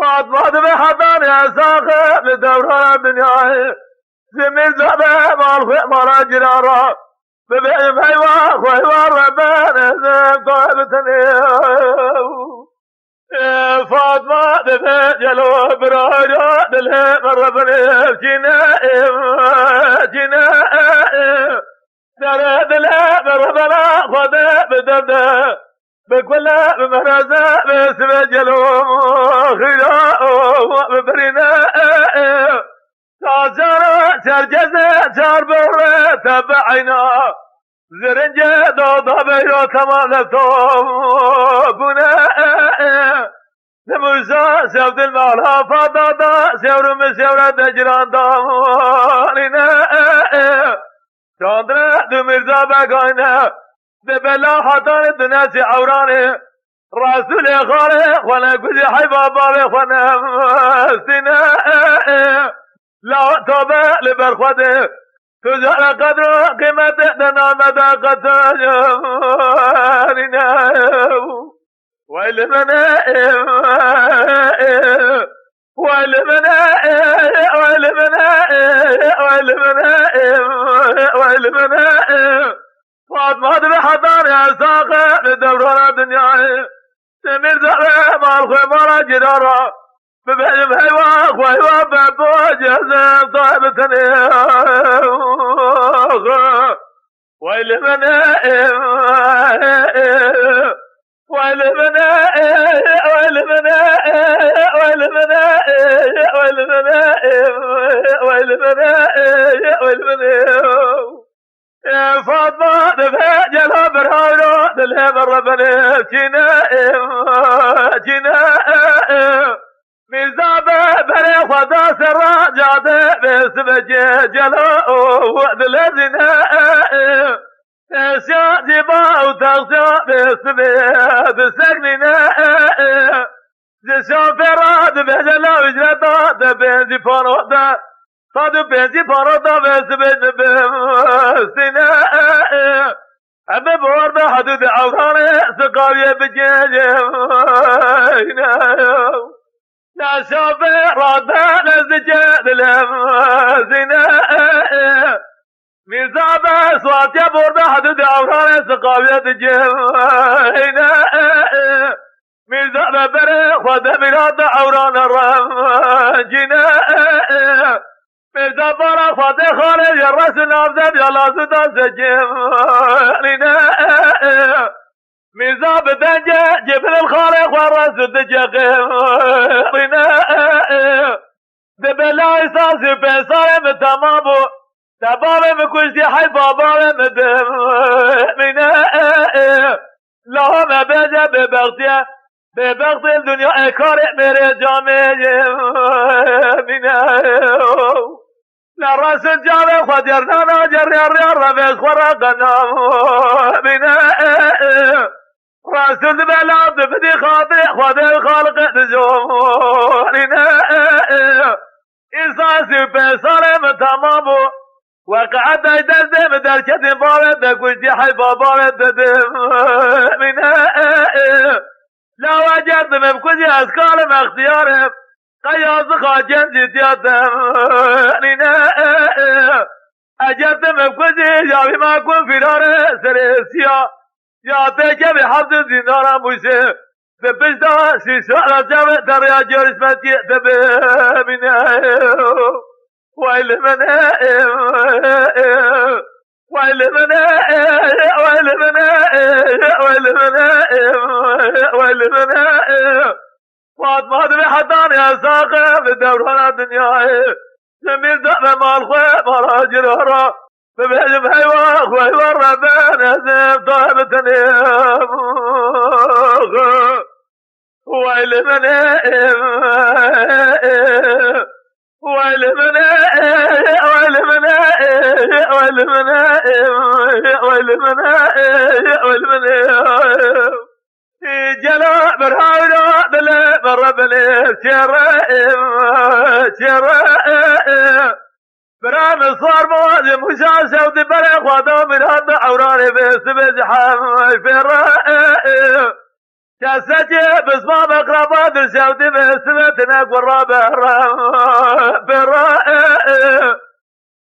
فاطمة بحضان يا ساخر لدوران الدنيا زمن زبا مالا جرارا ببعم حيوان ربنا زم طيبتني فاطمة بفجلو براجا دلهم ربنا جنا ترى دلهم ربنا خدا بدرده بكل بمرزا بسبجلو خيا ببرنا تاجر سرجزة شربر تبعنا زرنجة دوضة بيو تمالتهم بنا نموزا سيود المالا فضادا سيور مسيورة دجران دامالنا چاندر دمرزا بگاينا دبلا حضان الدنيا عوراني رسول خالق وانا قد حبابا وانا مستنا لا توبة لبرخوته تجعل قدر قيمة دنا مدى قتاجرنا ويلمنا فاطمة بحضان يا ساقة لدوران الدنيا سمير زعبة مالخمارة جدارة ببعجم حيوان بابو جزم طيبتني ويلمنا فاطمة دفاجلها برهانو دلهم ربنا جنا ميزابة بري خدا سرا جادة باسم جلو وعد الذين اشياء جبا وتغشى باسم بسكننا جشافرات بجلا وجرتا دبنزي فارودا صادو بنزي فارودا باسم بمستنا أما بوردا حدود عوراني سقاوية بجيجينا يا شافرات بنزجاد الهمزنا ميزابة صوت يا بوردا حدود عوراني سقاوية بجيجينا ميزابة بري خدا بلاد عوران الرمجنا ميزابة خدا خارج الرسل أفزد يلا زدان سجينا ميزابة دنجة جبل الخالق والرسل دجاقنا دبلا إساسي بيصار متمامو دبابة مكوشتي حي بابا مدمنا لهم بيجا ببغتيا ببغت الدنيا اكارع میره جامعه منه لراس الجامعه خود يرنانا جريار رفز خرقنا منه راس البلاد بدي خاطئ خود الخالق تزومنا إنساسي بيصار متمامو وقعد يدزم درجة بارد كشتي حي بابارد منه لا وجدت مبكوزي أسكارم اختيارم قياس خاجن زيتياتم أجدت مبكوزي جاوي ما كون فرار سريسيا ياتيك بحفظ زندارا موسي ببشتا سيسوال جاوي دريا جورسمتي تبمينه ويلمنه فاطمة بحضان يا ساقة بدوران الدنيا سمير زعبة مالخوة مالا جرارا ببعجم حيوان ربنا زم طيبتني جلا برهاونا دلهم مربني شرائم برام صار موازي مشاشة ودبر خوادا من هذا عوراني بس بزحام فرائم كاساتي بسباب اقرابات الشوتي بسبتنا قرابة فرائم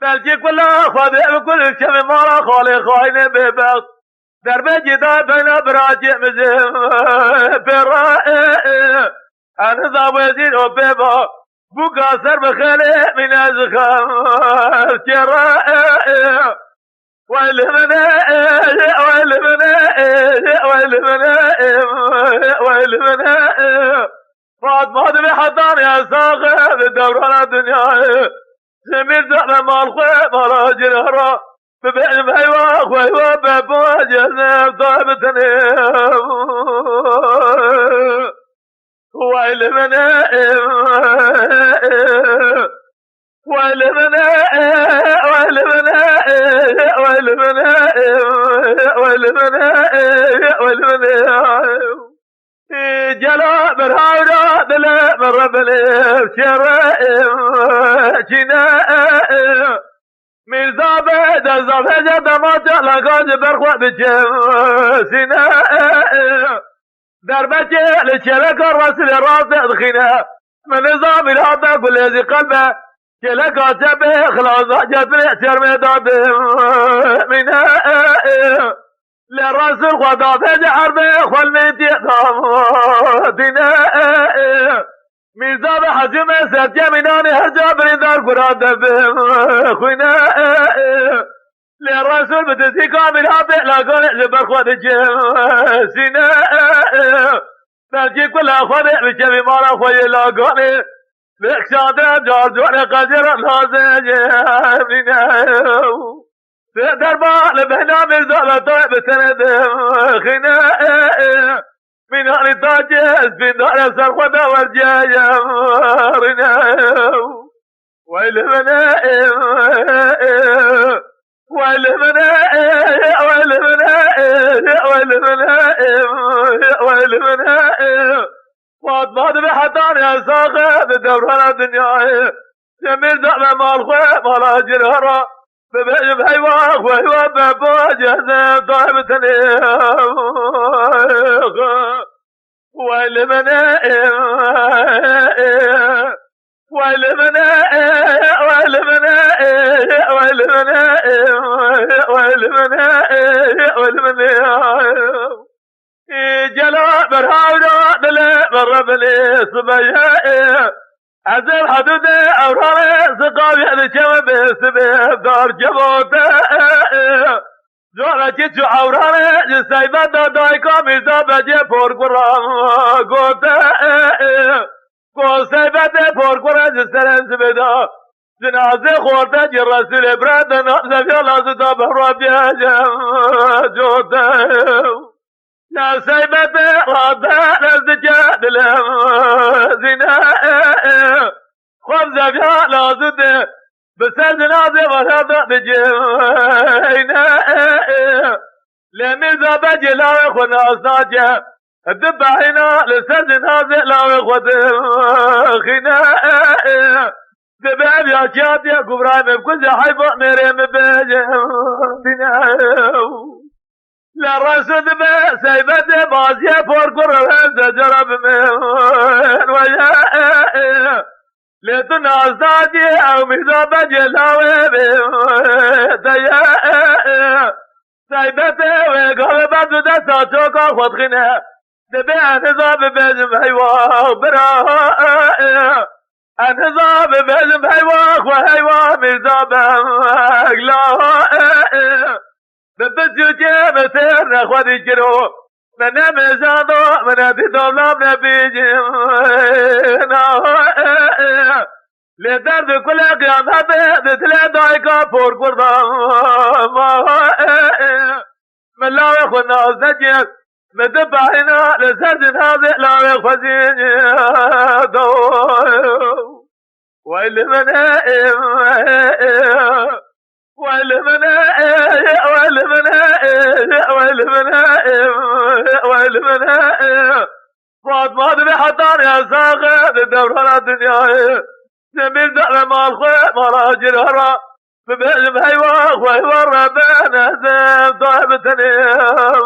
بلجي كلها خواده بكل شم مارا خالي خاين ببغض درب جدا بين براجع مزم فرائم انا ذا وزير وبيبا بقاصر بخلي من ازخام شرائم والمنائم فاطمة بحضان يا صاغب دوران الدنيا زمير زعم مالخوي مراجل هرا ببعلم هيوا خويوا بابو جزم طابتني والمنائم جلا برهاودا دل مربلي شرائم جنائم ميزابه دزابه جدمات لقاج برخوة بجم سنائم دربتي لشلك الرسل راس ادخنا من نظام الهدى كل ذي قلبه شلك عجبه خلاص جبري شرمي دادم منائم للرسول خدا بيد حربه خل ميتي دينائم ميزاب حجم سجى مناني هجابري دار قراد بهم خنائم للرسول بتسي كامل هابه لاقوني جبر خود جم سنائم بلجي كل أخواني بشبي مالا خوي لاقوني بكشاده جارجوني قجر لازم منائم دربا لبهنا مرزالة طيب سندم خنائم من أهل تاجز في دار سرخوة والجايم رنائم والمنائم فاطمة بحضان يا صاغب دوران الدنيا جميل زعم مالخوي مراجل هرا ببعلم هيوا خويوا بابو جزم طابتني والمنائم جلا برهاودا دل مربلي صبيائم عزل حدود أوراني سقابي الشوى بسبب دار جبوته زورا جيتشو أوراني جسايبا دايكا ميزا بجي فور قرام قوته قوسايبا دي فور قرام جسرين سبدا جنازي خورده جرسل براد نقزة في لازده بحراب يجم جوته لا سيبت ربا نزجاد لهم زنائم خبزة فيها لازده بسر جنازة ورهضة بجمعينائم لميزة بجلاوي خناس ناجة الدبعينا لسر جنازة لاوي خدم خنائم دبعب يا شاد يا كبراي بكل حيفا مريم بجمعينائم للرسد بسيبت بازيه فوركر زجر بمن ويائم لتناس دادي او ميزاب جلاوي بمتيائم سيبت وقلبت دستا چوكا خودخنه دبع نظام بجم حيوان برائم النظام بجم حيوان وحيوان ميزاب اقلائم ببجوجي بسير خودي جرو من مزادو من ابي دولام نبيجينا لدرد كل قيامة بتلا دايكا فور قردام من لا يخونا الزجير مدبعنا لسرد هذا لا يخوزين دو والمنائم والمنائم فاطمه به حتان يا ساقي دوران الدنيا نمير دعم مال خوي مراجل هرا ببهجم هيواق وهيوار ربنا زم طيب تنيم